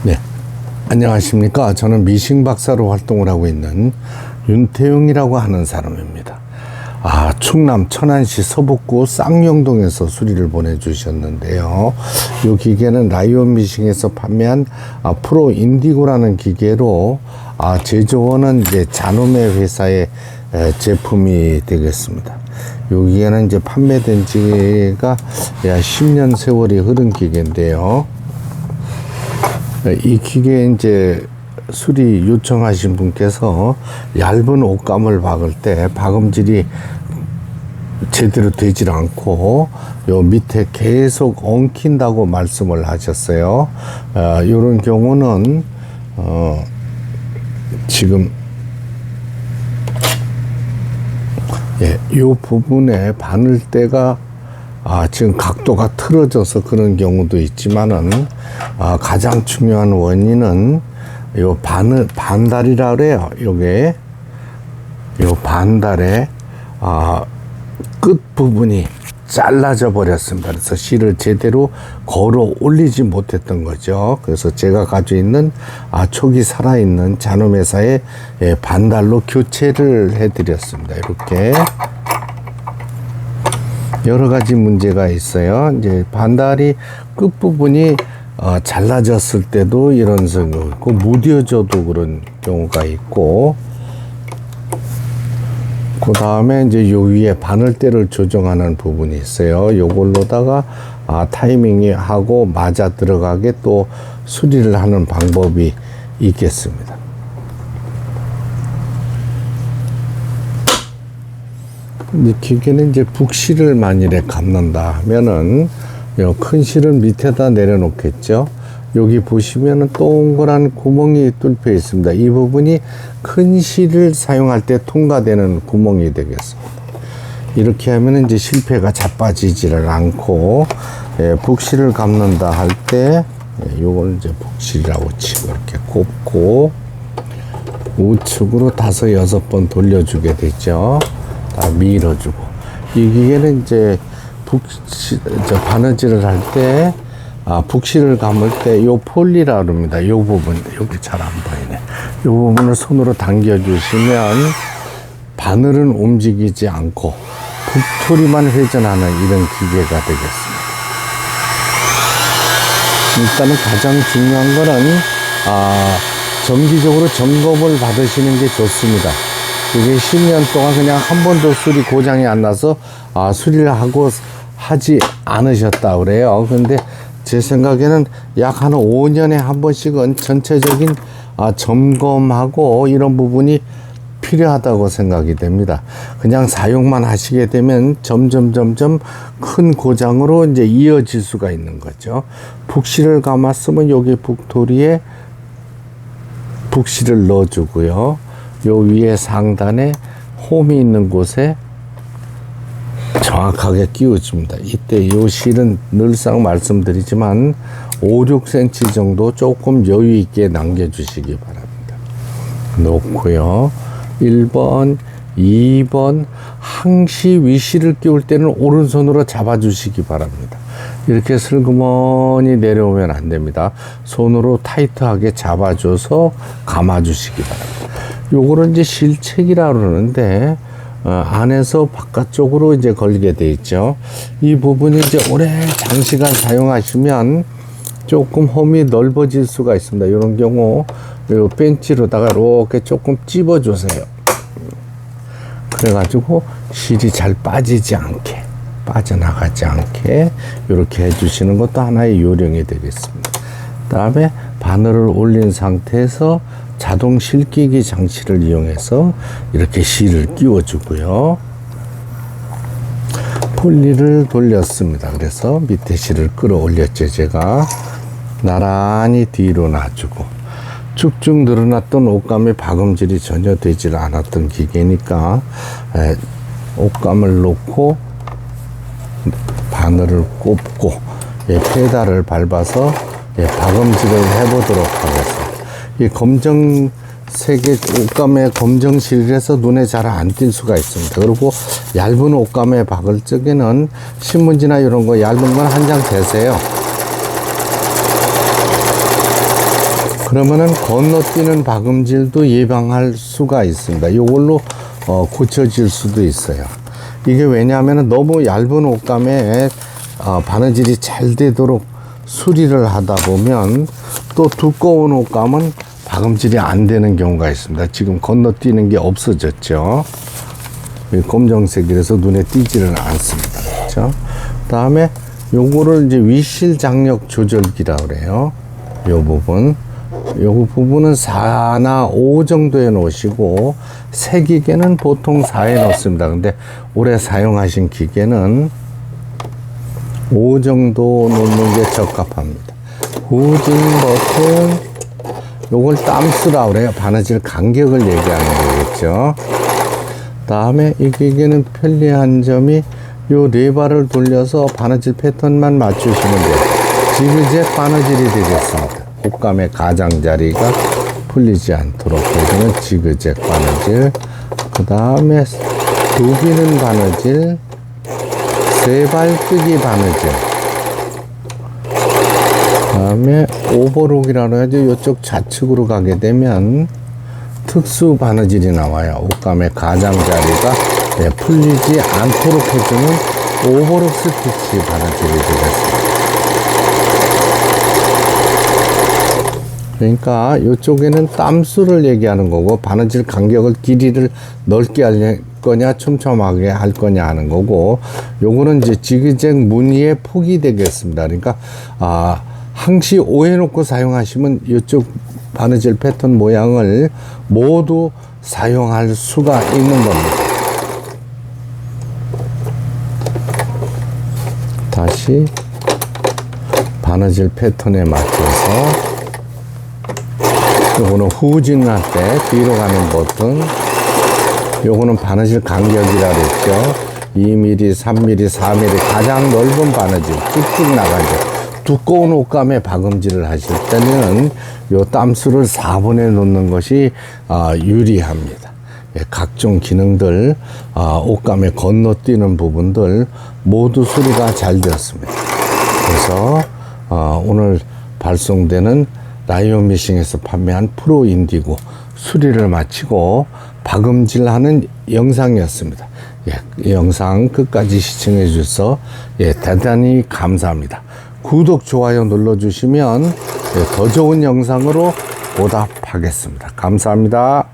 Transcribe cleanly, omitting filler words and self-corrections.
네, 안녕하십니까. 저는 미싱 박사로 활동을 하고 있는 윤태용이라고 하는 사람입니다. 충남 천안시 서북구 쌍용동에서 수리를 보내주셨는데요. 이 기계는 라이온 미싱에서 판매한 프로 인디고라는 기계로 제조원은 이제 자노메 회사의 제품이 되겠습니다. 이 기계는 이제 판매된 지가 약 10년 세월이 흐른 기계인데요. 이 기계에 이제 수리 요청하신 분께서 얇은 옷감을 박을 때 박음질이 제대로 되질 않고 요 밑에 계속 엉킨다고 말씀을 하셨어요. 요런 경우는 지금 요 부분에 바늘대가 지금 각도가 틀어져서 그런 경우도 있지만은 가장 중요한 원인은 요 반달이라 그래요. 요게 요 반달의 끝 부분이 잘라져 버렸습니다. 그래서 실을 제대로 걸어 올리지 못했던 거죠. 그래서 제가 가지고 있는 촉이 살아있는 자노메사의 반달로 교체를 해드렸습니다. 이렇게 여러 가지 문제가 있어요. 이제 반달이 끝 부분이 잘라졌을 때도 이런 경우 있고, 무뎌져도 그런 경우가 있고, 그 다음에 이제 요 위에 바늘대를 조정하는 부분이 있어요. 요걸로다가 타이밍이 하고 맞아 들어가게 또 수리를 하는 방법이 있겠습니다. 이 기계는 이제 북실을 만일에 감는다 하면은 큰 실은 밑에다 내려놓겠죠. 여기 보시면은 동그란 구멍이 뚫려 있습니다. 이 부분이 큰 실을 사용할 때 통과되는 구멍이 되겠습니다. 이렇게 하면 이제 실패가 자빠지지를 않고, 북실을 감는다 할 때, 요걸 이제 북실이라고 치고 이렇게 꼽고, 우측으로 5, 6번 돌려주게 되죠. 다 밀어주고. 이 기계는 이제 바느질을 할 때, 북실을 감을 때, 요 폴리라 그럽니다. 요 부분, 여기 잘 안 보이네. 요 부분을 손으로 당겨주시면, 바늘은 움직이지 않고, 북토리만 회전하는 이런 기계가 되겠습니다. 일단은 가장 중요한 거는, 정기적으로 점검을 받으시는 게 좋습니다. 이게 10년 동안 그냥 한 번도 수리 고장이 안 나서, 수리를 하지 않으셨다 그래요. 근데 제 생각에는 약 한 5년에 한 번씩은 전체적인 점검하고 이런 부분이 필요하다고 생각이 됩니다. 그냥 사용만 하시게 되면 점점 큰 고장으로 이제 이어질 수가 있는 거죠. 북실을 감았으면 여기 북토리에 북실을 넣어주고요. 요 위에 상단에 홈이 있는 곳에 정확하게 끼워줍니다. 이때 요 실은 늘상 말씀드리지만 5, 6cm 정도 조금 여유 있게 남겨주시기 바랍니다. 놓고요. 1번, 2번 항시 위실을 끼울 때는 오른손으로 잡아주시기 바랍니다. 이렇게 슬그머니 내려오면 안 됩니다. 손으로 타이트하게 잡아줘서 감아주시기 바랍니다. 요거는 이제 실책이라 그러는데, 안에서 바깥쪽으로 이제 걸리게 돼 있죠. 이 부분이 이제 오래 장시간 사용하시면 조금 홈이 넓어질 수가 있습니다. 이런 경우, 요 벤치로다가 이렇게 조금 찝어주세요. 그래가지고 실이 잘 빠지지 않게, 빠져나가지 않게, 이렇게 해주시는 것도 하나의 요령이 되겠습니다. 그 다음에 바늘을 올린 상태에서 자동 실끼기 장치를 이용해서 이렇게 실을 끼워주고요. 폴리를 돌렸습니다. 그래서 밑에 실을 끌어올렸죠. 제가 나란히 뒤로 놔주고, 쭉쭉 늘어났던 옷감의 박음질이 전혀 되질 않았던 기계니까 옷감을 놓고 바늘을 꼽고 페달을 밟아서 박음질을 해보도록 하겠습니다. 이 검정색의 옷감의 검정실에서 눈에 잘 안 띌 수가 있습니다. 그리고 얇은 옷감에 박을 적에는 신문지나 이런 거 얇은 건 한 장 대세요. 그러면은 건너뛰는 박음질도 예방할 수가 있습니다. 이걸로 고쳐질 수도 있어요. 이게 왜냐하면 너무 얇은 옷감에 바느질이 잘 되도록 수리를 하다 보면 또 두꺼운 옷감은 박음질이 안 되는 경우가 있습니다. 지금 건너뛰는 게 없어졌죠. 검정색이라서 눈에 띄지는 않습니다. 그렇죠? 다음에 요거를 이제 위실 장력 조절기라 그래요. 요 부분. 요 부분은 4나 5 정도에 놓으시고, 새 기계는 보통 4에 놓습니다. 근데 오래 사용하신 기계는 5 정도 놓는 게 적합합니다. 후진 버튼, 요걸 땀수라 그래요. 바느질 간격을 얘기하는 거겠죠. 다음에 이 기계는 편리한 점이 요 레바를 돌려서 바느질 패턴만 맞추시면 돼요. 지그재 바느질이 되겠습니다. 옷감의 가장자리가 풀리지 않도록 해주는 지그재 바느질. 그 다음에 두비는 바느질, 세발뜨기 바느질. 그 다음에 오버록이라고 해야지. 이쪽 좌측으로 가게 되면 특수 바느질이 나와요. 옷감의 가장자리가 풀리지 않도록 해주는 오버록 스티치 바느질이 되겠습니다. 그러니까 이쪽에는 땀수를 얘기하는 거고, 바느질 간격을 길이를 넓게 할 거냐 촘촘하게 할 거냐 하는 거고, 요거는 이제 지그잭 무늬의 폭이 되겠습니다. 그러니까 항시 5해 놓고 사용하시면 이쪽 바느질 패턴 모양을 모두 사용할 수가 있는 겁니다. 다시 바느질 패턴에 맞춰서, 요거는 후진할 때 뒤로 가는 버튼, 요거는 바느질 간격이라 그랬죠. 2mm, 3mm, 4mm 가장 넓은 바느질 쭉쭉 나가죠. 두꺼운 옷감에 박음질을 하실 때는 요 땀수를 4분에 놓는 것이 유리합니다. 각종 기능들, 옷감에 건너뛰는 부분들 모두 수리가 잘 되었습니다. 그래서 오늘 발송되는 라이온 미싱에서 판매한 프로 인디고 수리를 마치고 박음질하는 영상이었습니다. 이 영상 끝까지 시청해 주셔서 대단히 감사합니다. 구독, 좋아요 눌러주시면 더 좋은 영상으로 보답하겠습니다. 감사합니다.